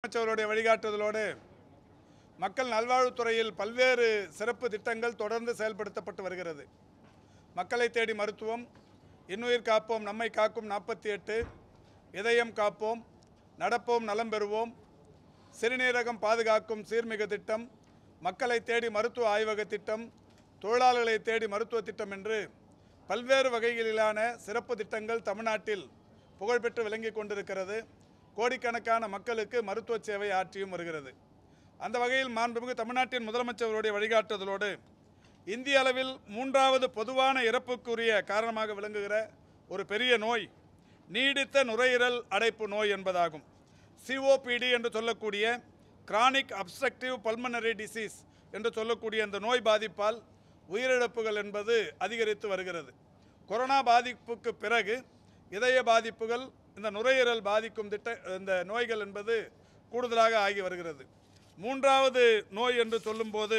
அமைச்சர்களுடைய வழிகாட்டுதலோடு மக்கள் நல்வாழ்வுத்துறையில் பல்வேறு சிறப்பு திட்டங்கள் தொடர்ந்து செயல்படுத்தப்பட்டு வருகிறது. மக்களை தேடி மருத்துவம், இன்னுயிர் காப்போம் நம்மை காக்கும் 48, இதயம் காப்போம், நடப்போம் நலம் பெறுவோம், சிறுநீரகம் பாதுகாக்கும் சீர்மிகு திட்டம், மக்களை தேடி மருத்துவ ஆய்வக திட்டம், தொழிலாளர்களை தேடி மருத்துவ திட்டம் என்று பல்வேறு வகைகளிலான சிறப்பு திட்டங்கள் தமிழ்நாட்டில் புகழ்பெற்று விளங்கி கொண்டிருக்கிறது. கோடிக்கணக்கான மக்களுக்கு மருத்துவ சேவை ஆற்றியும் வருகிறது. அந்த வகையில் மாண்புமிகு தமிழ்நாட்டின் முதலமைச்சருடைய வழிகாட்டுதலோடு இந்திய அளவில் 3வது பொதுவான இறப்புக்குரிய காரணமாக விளங்குகிற ஒரு பெரிய நோய் நீடித்த நுரையீரல் அடைப்பு நோய் என்பதாகும். COPD என்று சொல்லக்கூடிய கிரானிக் அப்ஸ்ட்ரக்டிவ் பல்மனரி டிசீஸ் என்று சொல்லக்கூடிய இந்த நோய் பாதிப்பால் உயிரிழப்புகள் என்பது அதிகரித்து வருகிறது. கொரோனா பாதிப்புக்கு பிறகு இதய பாதிப்புகள், இந்த நுரையீரல் பாதிக்கும் இந்த நோய்கள் என்பது கூடுதலாக ஆகி வருகிறது. 3வது நோய் என்று சொல்லும்போது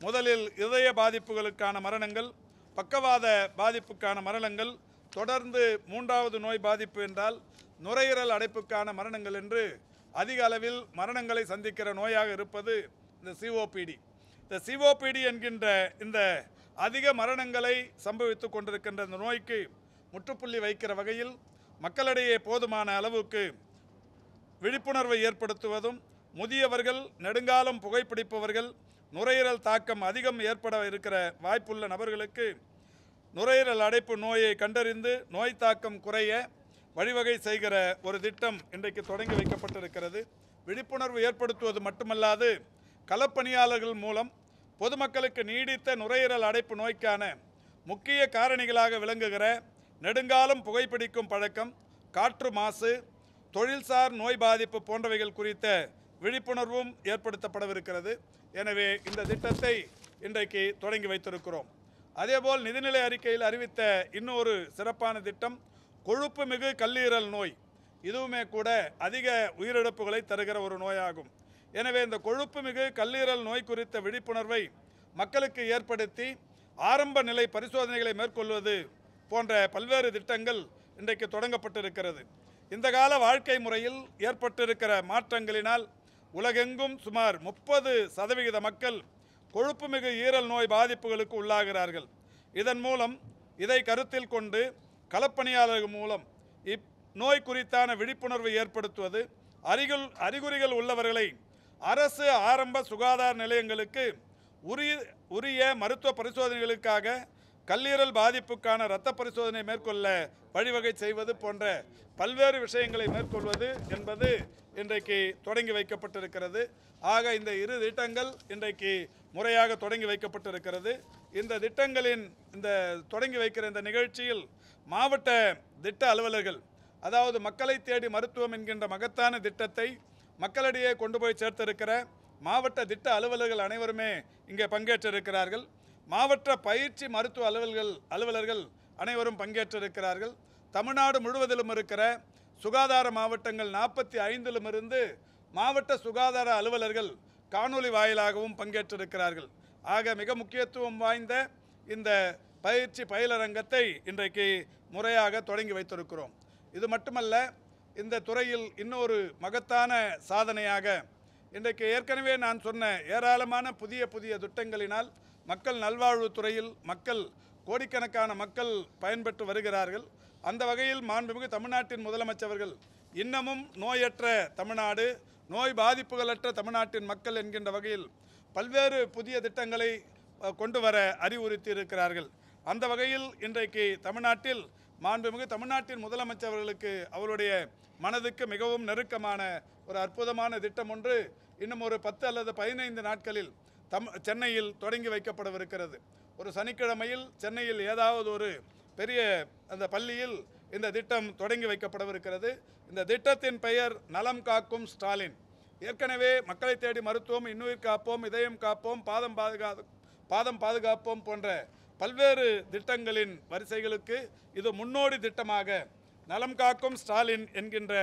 முதலில் இதய பாதிப்புகளுக்கான மரணங்கள், பக்கவாத பாதிப்புக்கான மரணங்கள், தொடர்ந்து 3வது நோய் பாதிப்பு என்றால் நுரையீரல் அடைப்புக்கான மரணங்கள் என்று அதிக அளவில் மரணங்களை சந்திக்கிற நோயாக இருப்பது இந்த COPD. இந்த COPD என்கின்ற இந்த அதிக மரணங்களை சம்பவித்து கொண்டிருக்கின்ற இந்த நோய்க்கு முற்றுப்புள்ளி வைக்கிற வகையில் மக்களிடையே போதுமான அளவுக்கு விழிப்புணர்வை ஏற்படுத்துவதும், முதியவர்கள், நெடுங்காலம் புகைப்பிடிப்பவர்கள், நுரையீரல் தாக்கம் அதிகம் ஏற்பட இருக்கிற வாய்ப்புள்ள நபர்களுக்கு நுரையீரல் அடைப்பு நோயை கண்டறிந்து நோய் தாக்கம் குறைய வழிவகை செய்கிற ஒரு திட்டம் இன்றைக்கு தொடங்கி வைக்கப்பட்டிருக்கிறது. விழிப்புணர்வு ஏற்படுத்துவது மட்டுமல்லாது களப்பணியாளர்கள் மூலம் பொதுமக்களுக்கு நீடித்த நுரையீரல் அடைப்பு நோய்க்கான முக்கிய காரணிகளாக விளங்குகிற நெடுங்காலம் புகைப்பிடிக்கும் பழக்கம், காற்று மாசு, தொழில்சார் நோய் பாதிப்பு போன்றவைகள் குறித்த விழிப்புணர்வும் ஏற்படுத்தப்படவிருக்கிறது. எனவே இந்த திட்டத்தை இன்றைக்கு தொடங்கி வைத்திருக்கிறோம். அதேபோல் நிதிநிலை அறிக்கையில் அறிவித்த இன்னொரு சிறப்பான திட்டம் கொழுப்பு மிகு கல்லீரல் நோய். இதுவுமே கூட அதிக உயிரிழப்புகளை தருகிற ஒரு நோயாகும். எனவே இந்த கொழுப்பு மிகு கல்லீரல் நோய் குறித்த விழிப்புணர்வை மக்களுக்கு ஏற்படுத்தி ஆரம்ப நிலை பரிசோதனைகளை மேற்கொள்வது போன்ற பல்வேறு திட்டங்கள் இன்றைக்கு தொடங்கப்பட்டிருக்கிறது. இந்த கால வாழ்க்கை முறையில் ஏற்பட்டிருக்கிற மாற்றங்களினால் உலகெங்கும் சுமார் 30% மக்கள் கொழுப்புமிகு ஈரல் நோய் பாதிப்புகளுக்கு உள்ளாகிறார்கள். இதன் மூலம் இதை கருத்தில் கொண்டு களப்பணியாளர்கள் மூலம் இந்நோய் குறித்தான விழிப்புணர்வை ஏற்படுத்துவது, அறிகுறிகள் உள்ளவர்களை அரசு ஆரம்ப சுகாதார நிலையங்களுக்கு உரிய மருத்துவ பரிசோதனைகளுக்காக கல்லீரல் பாதிப்புக்கான இரத்த பரிசோதனை மேற்கொள்ள வழிவகை செய்வது போன்ற பல்வேறு விஷயங்களை மேற்கொள்வது என்பது இன்றைக்கு தொடங்கி வைக்கப்பட்டிருக்கிறது. ஆக இந்த இரு திட்டங்கள் இன்றைக்கு முறையாக தொடங்கி வைக்கப்பட்டிருக்கிறது. இந்த திட்டங்களின் தொடங்கி வைக்கிற இந்த நிகழ்ச்சியில் மாவட்ட திட்ட அலுவலர்கள், அதாவது மக்களை தேடி மருத்துவம் என்கின்ற மகத்தான திட்டத்தை மக்களிடையே கொண்டு போய் சேர்த்திருக்கிற மாவட்ட திட்ட அலுவலர்கள் அனைவருமே இங்கே பங்கேற்றிருக்கிறார்கள். மாவட்ட பயிற்சி மருத்துவ அலுவலர்கள் அனைவரும் பங்கேற்றிருக்கிறார்கள். தமிழ்நாடு முழுவதிலும் இருக்கிற சுகாதார மாவட்டங்கள் 45லும் இருந்து மாவட்ட சுகாதார அலுவலர்கள் காணொலி வாயிலாகவும் பங்கேற்றிருக்கிறார்கள். ஆக மிக முக்கியத்துவம் வாய்ந்த இந்த பயிற்சி பயிலரங்கத்தை இன்றைக்கு முறையாக தொடங்கி வைத்திருக்கிறோம். இது மட்டுமல்ல, இந்த துறையில் இன்னொரு மகத்தான சாதனையாக இன்றைக்கு ஏற்கனவே நான் சொன்ன ஏராளமான புதிய திட்டங்களினால் மக்கள் நல்வாழ்வுத்துறையில் கோடிக்கணக்கான மக்கள் பயன்பெற்று வருகிறார்கள். அந்த வகையில் மாண்புமிகு தமிழ்நாட்டின் முதலமைச்சர்கள் இன்னமும் நோயற்ற தமிழ்நாடு, நோய் பாதிப்புகளற்ற தமிழ்நாட்டின் மக்கள் என்கின்ற வகையில் பல்வேறு புதிய திட்டங்களை கொண்டு வர அறிவுறுத்தி இருக்கிறார்கள். அந்த வகையில் இன்றைக்கு தமிழ்நாட்டில் மாண்புமிகு தமிழ்நாட்டின் முதலமைச்சர்களுக்கு அவருடைய மனதுக்கு மிகவும் நெருக்கமான ஒரு அற்புதமான திட்டம் ஒன்று இன்னும் ஒரு 10 அல்லது 15 நாட்களில் சென்னையில் தொடங்கி வைக்கப்படவிருக்கிறது. ஒரு சனிக்கிழமையில் சென்னையில் ஏதாவது ஒரு பெரிய அந்த பள்ளியில் இந்த திட்டம் தொடங்கி வைக்கப்படவிருக்கிறது. இந்த திட்டத்தின் பெயர் நலம் காக்கும் ஸ்டாலின். ஏற்கனவே மக்களை தேடி மருத்துவம், இன்னுயிர் காப்போம், இதயம் காப்போம், பாதம் பாதுகாப்போம் போன்ற பல்வேறு திட்டங்களின் வரிசைகளுக்கு இது முன்னோடி திட்டமாக நலம் காக்கும் ஸ்டாலின் என்கின்ற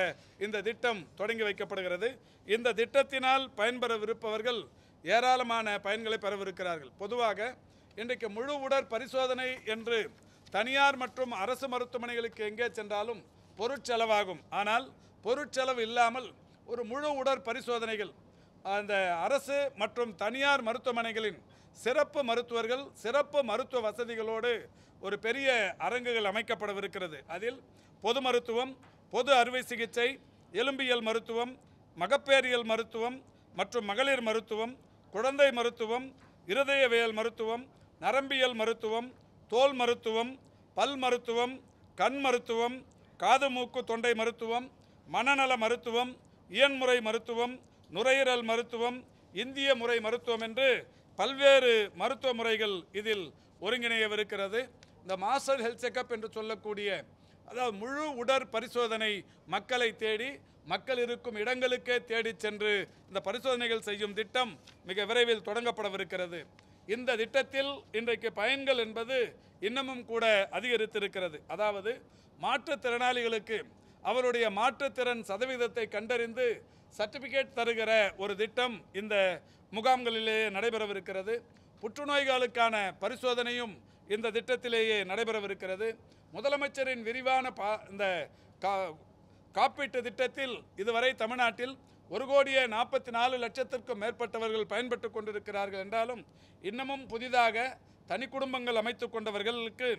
இந்த திட்டம் தொடங்கி வைக்கப்படுகிறது. இந்த திட்டத்தினால் பயன்பெறவிருப்பவர்கள் ஏராளமான பயன்களை பெறவிருக்கிறார்கள். பொதுவாக இன்றைக்கு முழு உடற் பரிசோதனை என்று தனியார் மற்றும் அரசு மருத்துவமனைகளுக்கு எங்கே சென்றாலும் பொருட்செலவாகும். ஆனால் பொருட்செலவு இல்லாமல் ஒரு முழு உடற் பரிசோதனைகள் அந்த அரசு மற்றும் தனியார் மருத்துவமனைகளின் சிறப்பு மருத்துவர்கள் சிறப்பு மருத்துவ வசதிகளோடு ஒரு பெரிய அரங்குகள் அமைக்கப்படவிருக்கிறது. அதில் பொது மருத்துவம், பொது அறுவை சிகிச்சை, எலும்பியல் மருத்துவம், மகப்பேறியல் மருத்துவம் மற்றும் மகளிர் மருத்துவம், குழந்தை மருத்துவம், இருதயவியல் மருத்துவம், நரம்பியல் மருத்துவம், தோல் மருத்துவம், பல் மருத்துவம், கண் மருத்துவம், காது மூக்கு தொண்டை மருத்துவம், மனநல மருத்துவம், இயன்முறை மருத்துவம், நுரையீரல் மருத்துவம், இந்திய முறை மருத்துவம் என்று பல்வேறு மருத்துவ முறைகள் இதில் ஒருங்கிணையவிருக்கிறது. இந்த மாஸ்டர் ஹெல்த் செக்கப் என்று சொல்லக்கூடிய அதாவது முழு உடற் பரிசோதனை மக்களை தேடி மக்கள் இருக்கும் இடங்களுக்கே தேடி சென்று இந்த பரிசோதனைகள் செய்யும் திட்டம் மிக விரைவில் தொடங்கப்படவிருக்கிறது. இந்த திட்டத்தில் இன்றைக்கு பயன்கள் என்பது இன்னமும் கூட அதிகரித்திருக்கிறது. அதாவது மாற்றுத்திறனாளிகளுக்கு அவருடைய மாற்றுத்திறன் சதவீதத்தை கண்டறிந்து சர்டிஃபிகேட் தருகிற ஒரு திட்டம் இந்த முகாம்களிலேயே நடைபெறவிருக்கிறது. புற்றுநோய்களுக்கான பரிசோதனையும் இந்த திட்டத்திலேயே நடைபெறவிருக்கிறது. முதலமைச்சரின் விரிவான இந்த காப்பீட்டு திட்டத்தில் இதுவரை தமிழ்நாட்டில் 1,44,00,000 மேற்பட்டவர்கள் பயன்பட்டு கொண்டிருக்கிறார்கள் என்றாலும் இன்னமும் புதிதாக தனி குடும்பங்கள் அமைத்து கொண்டவர்களுக்கு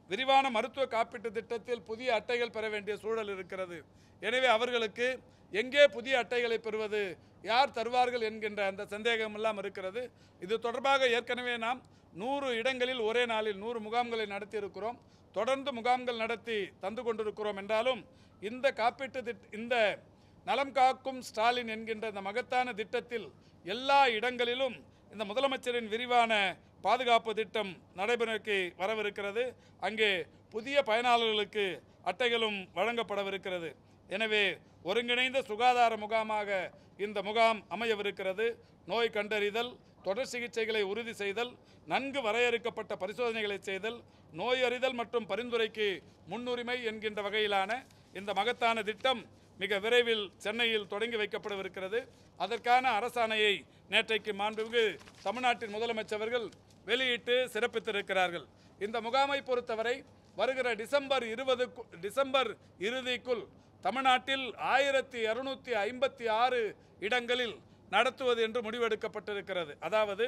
விரிவான மருத்துவ காப்பீட்டு திட்டத்தில் புதிய அட்டைகள் பெற வேண்டிய சூழல் இருக்கிறது. எனவே அவர்களுக்கு எங்கே புதிய அட்டைகளை பெறுவது, யார் தருவார்கள் என்கின்ற அந்த சந்தேகமெல்லாம் இருக்கிறது. இது தொடர்பாக ஏற்கனவே நாம் 100 இடங்களில் ஒரே நாளில் 100 முகாம்களை நடத்தி இருக்கிறோம். தொடர்ந்து முகாம்கள் நடத்தி தந்து கொண்டிருக்கிறோம் என்றாலும் இந்த காப்பீட்டு இந்த நலம் காக்கும் ஸ்டாலின் என்கின்ற இந்த மகத்தான திட்டத்தில் எல்லா இடங்களிலும் இந்த முதலமைச்சரின் விரிவான பாதுகாப்பு திட்டம் நடைமுறைக்கு வரவிருக்கிறது. அங்கே புதிய பயனாளர்களுக்கு அட்டைகளும் வழங்கப்படவிருக்கிறது. எனவே ஒருங்கிணைந்த சுகாதார முகாமாக இந்த முகாம் அமையவிருக்கிறது. நோய் கண்டறிதல், தொடர் சிகிச்சைகளை உறுதி செய்தல், நன்கு வரையறுக்கப்பட்ட பரிசோதனைகளை செய்தல், நோய் அறிதல் மற்றும் பரிந்துரைக்கு முன்னுரிமை என்கின்ற வகையிலான இந்த மகத்தான திட்டம் மிக விரைவில் சென்னையில் தொடங்கி வைக்கப்படவிருக்கிறது. அதற்கான அரசாணையை நேற்றைக்கு மாண்புமிகு தமிழ்நாட்டின் முதலமைச்சர்கள் வெளியிட்டு சிறப்பித்திருக்கிறார்கள். இந்த முகாமை பொறுத்தவரை வருகிற டிசம்பர் இறுதிக்குள் தமிழ்நாட்டில் 1256 இடங்களில் நடத்துவது என்று முடிவெடுக்கப்பட்டிருக்கிறது. அதாவது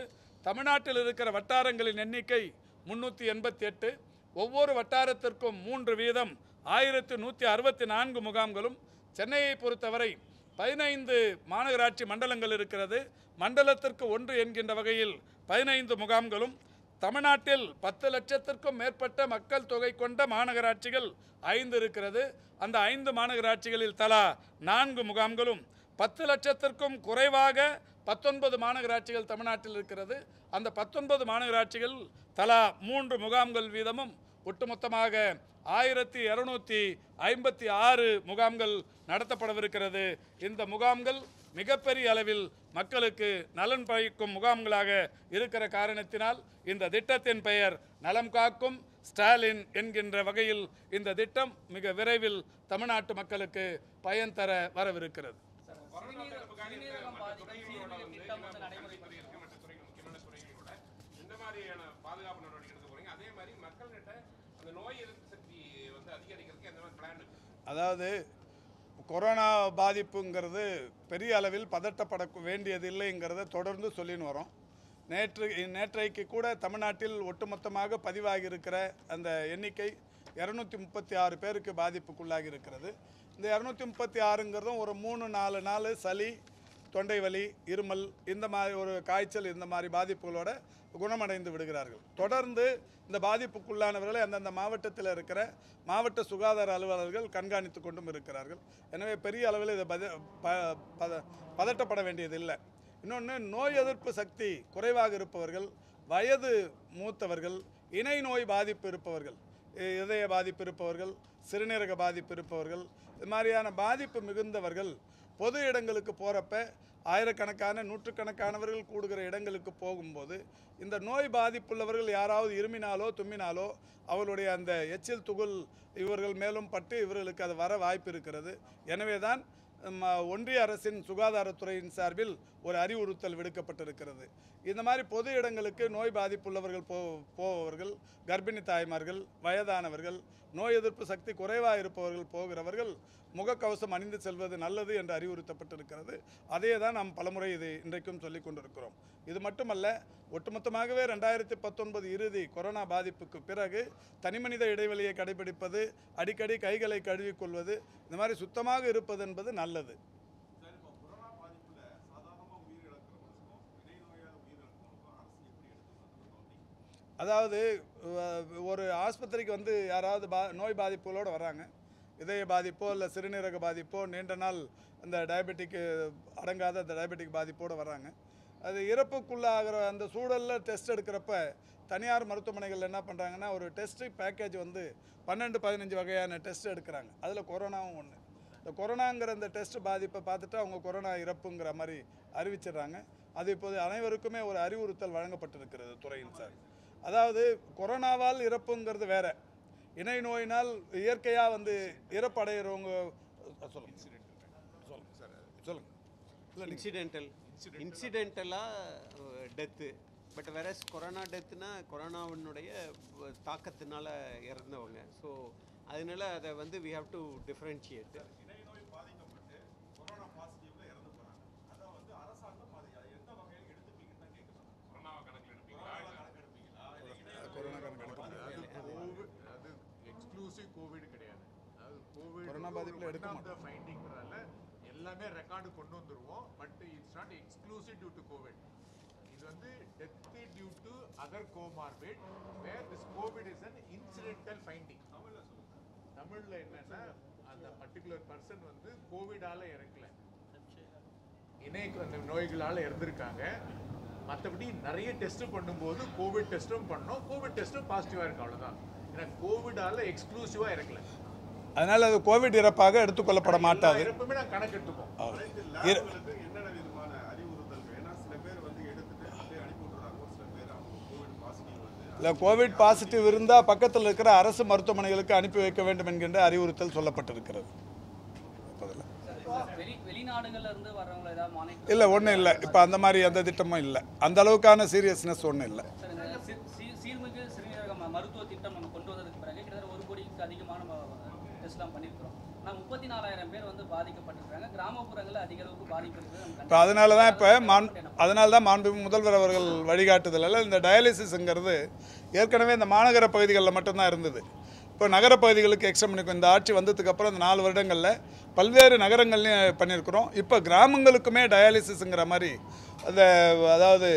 தமிழ்நாட்டில் இருக்கிற வட்டாரங்களின் எண்ணிக்கை 388, ஒவ்வொரு வட்டாரத்திற்கும் 3 வீதம் 1164 முகாம்களும், சென்னையை பொறுத்தவரை 15 மாநகராட்சி மண்டலங்கள் இருக்கிறது. மண்டலத்திற்கு 1 என்கின்ற வகையில் 15 முகாம்களும், தமிழ்நாட்டில் 10 லட்சத்திற்கும் மேற்பட்ட மக்கள் தொகை கொண்ட மாநகராட்சிகள் 5 இருக்கிறது. அந்த 5 மாநகராட்சிகளில் தலா 4 முகாம்களும், 10 லட்சத்திற்கும் குறைவாக 19 மாநகராட்சிகள் தமிழ்நாட்டில் இருக்கிறது. அந்த 19 மாநகராட்சிகள் தலா 3 முகாம்கள் வீதமும் ஒட்டுமொத்தமாக 1256 முகாம்கள் நடத்தப்படவிருக்கிறது. இந்த முகாம்கள் மிகப்பெரிய அளவில் மக்களுக்கு நலன் பயக்கும் முகாம்களாக இருக்கிற காரணத்தினால் இந்த திட்டத்தின் பெயர் நலம் காக்கும் ஸ்டாலின் என்கின்ற வகையில் இந்த திட்டம் மிக விரைவில் தமிழ்நாட்டு மக்களுக்கு பயன் தர வரவிருக்கிறது. அதாவது கொரோனா பாதிப்புங்கிறது பெரிய அளவில் பதட்டப்பட வேண்டியதில்லைங்கிறத தொடர்ந்து சொல்லின்னு வரோம். நேற்றைக்கு கூட தமிழ்நாட்டில் ஒட்டுமொத்தமாக பதிவாகி இருக்கிற அந்த எண்ணிக்கை 236 பேருக்கு பாதிப்புக்குள்ளாகி இருக்கிறது. இந்த 236ங்கிறதும் ஒரு 3-4 நாள் சளி, தொண்டை வலி, இருமல், இந்த மாதிரி ஒரு காய்ச்சல், இந்த மாதிரி பாதிப்புகளோட குணமடைந்து விடுகிறார்கள். தொடர்ந்து இந்த பாதிப்புக்குள்ளானவர்களை அந்தந்த மாவட்டத்தில் இருக்கிற மாவட்ட சுகாதார அலுவலர்கள் கண்காணித்து கொண்டும் இருக்கிறார்கள். எனவே பெரிய அளவில் இதை பதட்டப்பட வேண்டியதில்லை. இன்னொன்று, நோய் எதிர்ப்பு சக்தி குறைவாக இருப்பவர்கள், வயது மூத்தவர்கள், இணை நோய் பாதிப்பு இருப்பவர்கள், இதய பாதிப்பு இருப்பவர்கள், சிறுநீரக பாதிப்பு இருப்பவர்கள், இது மாதிரியான பாதிப்பு மிகுந்தவர்கள் பொது இடங்களுக்கு போகிறப்ப ஆயிரக்கணக்கான நூற்றுக்கணக்கானவர்கள் கூடுகிற இடங்களுக்கு போகும்போது இந்த நோய் பாதிப்புள்ளவர்கள் யாராவது இருமினாலோ தும்மினாலோ அவர்களுடைய அந்த எச்சில் துகள் இவர்கள் மேலும் பட்டு இவர்களுக்கு அது வர வாய்ப்பு இருக்கிறது. எனவே தான் ஒன்றிய அரசின் சுகாதாரத்துறையின் சார்பில் ஒரு அறிவுறுத்தல் விடுக்கப்பட்டிருக்கிறது. இந்த மாதிரி பொது இடங்களுக்கு நோய் பாதிப்புள்ளவர்கள் போபவர்கள், கர்ப்பிணி தாய்மார்கள், வயதானவர்கள், நோய் எதிர்ப்பு சக்தி குறைவாக இருப்பவர்கள் போகிறவர்கள் முகக்கவசம் அணிந்து செல்வது நல்லது என்று அறிவுறுத்தப்பட்டிருக்கிறது. அதே தான் நாம் பலமுறை இது இன்றைக்கும் சொல்லிக் கொண்டிருக்கிறோம். இது மட்டுமல்ல, ஒட்டுமொத்தமாகவே 2019 இறுதி கொரோனா பாதிப்புக்கு பிறகு தனிமனித இடைவெளியை கடைபிடிப்பது, அடிக்கடி கைகளை கழுவிக்கொள்வது, இந்த மாதிரி சுத்தமாக இருப்பது என்பது நல்லது. அதாவது ஒரு ஆஸ்பத்திரிக்கு வந்து யாராவது நோய் பாதிப்புகளோடு வராங்க, இதய பாதிப்போ இல்லை சிறுநீரக பாதிப்போ, நீண்ட நாள் இந்த டயபெட்டிக் அடங்காத அந்த டயபெட்டிக் பாதிப்போடு வராங்க. அது இறப்புக்குள்ளாகிற அந்த சூழலில் டெஸ்ட் எடுக்கிறப்ப தனியார் மருத்துவமனைகள் என்ன பண்ணுறாங்கன்னா, ஒரு டெஸ்ட்டு பேக்கேஜ் வந்து 12-15 வகையான டெஸ்ட் எடுக்கிறாங்க. அதில் கொரோனாவும் ஒன்று. இந்த கொரோனாங்கிற அந்த டெஸ்ட் பாதிப்பை பார்த்துட்டு அவங்க கொரோனா இறப்புங்கிற மாதிரி அறிவிச்சிடுறாங்க. அது இப்போது அனைவருக்குமே ஒரு அறிவுறுத்தல் வழங்கப்பட்டிருக்கிறது துறையின் சார். அதாவது கொரோனாவால் இறப்புங்கிறது வேற, இணை நோயினால் இயற்கையாக வந்து இறப்படைகிறவங்க இன்சிடென்டலாக டெத்து. பட் வேற கொரோனா டெத்துனா கொரோனாவினுடைய தாக்கத்தினால இறந்தவங்க. ஸோ அதனால அதை வந்து we have to differentiate. Covid கிடையாது. அதாவது கோவிட் கொரோனா பாதிப்புல எடுக்க ஃபைண்டிங்னால எல்லாமே ரெக்கார்டு கொண்டு வந்துருவோம். But it's not exclusive due to Covid. இது வந்து death due to other comorbid where this Covid is an incidental finding. தமிழ்ல என்னன்னா, அந்த பர்டிகுலர் பர்சன் வந்து கோவிடால இறக்கல, இணை நோய்களால இறந்திருக்காங்க. மற்றபடி நிறைய டெஸ்ட் பண்ணும்போது கோவிட் டெஸ்ட்டும் பண்ணோம், கோவிட் டெஸ்ட்டும் பாசிட்டிவா இருக்கு, அவ்வளவுதான். ஏன்னா கோவிடால எக்ஸ்க்ளூசிவா இறக்கல, அதனால அது கோவிட் இறப்பாக எடுத்துக்கொள்ளப்பட மாட்டாது. இறப்புமே நான் கணக்கு எடுத்துப்போம். இல்லை, கோவிட் பாசிட்டிவ் இருந்தால் பக்கத்தில் இருக்கிற அரசு மருத்துவமனைகளுக்கு அனுப்பி வைக்க வேண்டும் என்கின்ற அறிவுறுத்தல் சொல்லப்பட்டிருக்கிறது. இல்லை, ஒன்றும் இல்லை. இப்போ அந்த மாதிரி அந்த திட்டமும் இல்லை, அந்த அளவுக்கான சீரியஸ்னஸ் ஒன்றும் இல்லை. மருத்துவ திட்டம் நம்ம கொண்டு வந்ததுக்கு பிறகு கிட்டத்தட்ட 1 கோடிக்கு அதிகமான டெஸ்ட்லாம் பண்ணியிருக்கிறோம். ஆனால் 34,000 பேர் வந்து பாதிக்கப்பட்டிருக்காங்க. கிராமப்புறங்களில் அதிக அளவுக்கு பாதிப்பு இருக்குது. இப்போ அதனால தான் மாண்புமிகு முதல்வர் அவர்கள் வழிகாட்டுதலில் இந்த டயாலிசிஸ்ங்கிறது ஏற்கனவே இந்த மாநகர பகுதிகளில் மட்டும்தான் இருந்தது. இப்போ நகரப்பகுதிகளுக்கு எக்ஸ்டெண்ட் பண்ணியிருக்கோம். இந்த ஆட்சி வந்ததுக்கப்புறம் இந்த 4 வருடங்களில் பல்வேறு நகரங்கள்லையும் பண்ணியிருக்கிறோம். இப்போ கிராமங்களுக்குமே டயாலிசிஸுங்கிற மாதிரி அதாவது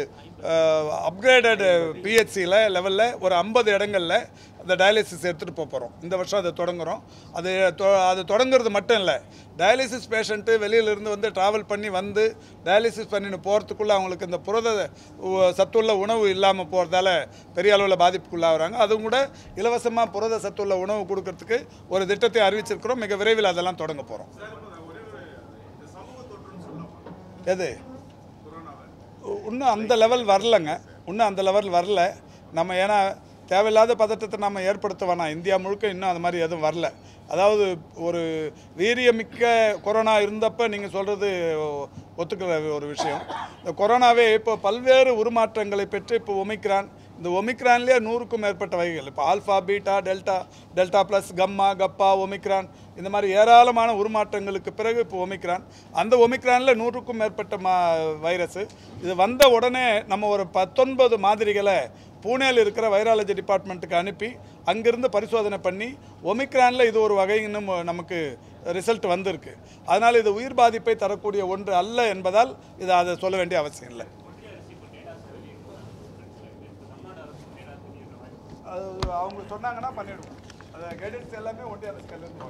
அப்கிரேடட் பிஹெச்சியில் லெவலில் ஒரு 50 இடங்களில் அந்த டயாலிசிஸ் எடுத்துகிட்டு போகிறோம். இந்த வருஷம் அதை தொடங்குகிறோம். அது தொடங்குறது மட்டும் இல்லை, டயாலிசிஸ் பேஷண்ட்டு வெளியிலேருந்து வந்து ட்ராவல் பண்ணி வந்து டயாலிசிஸ் பண்ணின்னு போகிறதுக்குள்ளே அவங்களுக்கு இந்த புரத சத்துள்ள உணவு இல்லாமல் போகிறதால பெரிய அளவில் பாதிப்புக்குள்ளாகிறாங்க. அதுவும் கூட இலவசமாக புரத சத்துள்ள உணவு கொடுக்கறதுக்கு ஒரு திட்டத்தை அறிவிச்சிருக்கிறோம். மிக விரைவில் அதெல்லாம் தொடங்க போகிறோம். எது இன்னும் அந்த லெவல் வரலைங்க, இன்னும் அந்த லெவல் வரல. நம்ம ஏன்னா தேவையில்லாத பதட்டத்தை நம்ம ஏற்படுத்த வேணாம். இந்தியா முழுக்க இன்னும் அது மாதிரி எதுவும் வரல. அதாவது ஒரு வீரியமிக்க கொரோனா இருந்தப்போ நீங்கள் சொல்கிறது ஒத்துக்கிற ஒரு விஷயம். இந்த கொரோனாவே இப்போ பல்வேறு உருமாற்றங்களை பெற்று இப்போ ஒமிக்ரான், இந்த ஒமிக்ரான்லேயே 100க்கும் மேற்பட்ட வகைகள், இப்போ ஆல்ஃபா, பீட்டா, டெல்டா ப்ளஸ், கம்மா, கப்பா, ஒமிக்ரான், இந்த மாதிரி ஏராளமான உருமாற்றங்களுக்கு பிறகு இப்போ ஒமிக்ரான். அந்த ஒமிக்ரானில் 100க்கும் மேற்பட்ட வைரஸு. இது வந்த உடனே நம்ம ஒரு 19 மாதிரிகளை பூனேயில் இருக்கிற வைராலஜி டிபார்ட்மெண்ட்டுக்கு அனுப்பி அங்கிருந்து பரிசோதனை பண்ணி ஒமிக்ரானில் இது ஒரு வகை இன்னும் நமக்கு ரிசல்ட் வந்திருக்கு. அதனால் இது உயிர் பாதிப்பை தரக்கூடிய ஒன்று அல்ல என்பதால் இதை அதை சொல்ல வேண்டிய அவசியம் இல்லை. அது அவங்க சொன்னாங்கன்னா பண்ணிவிடுவோம். அதை கைடன்ஸ் எல்லாமே ஒன்றிய அரசுலேருந்து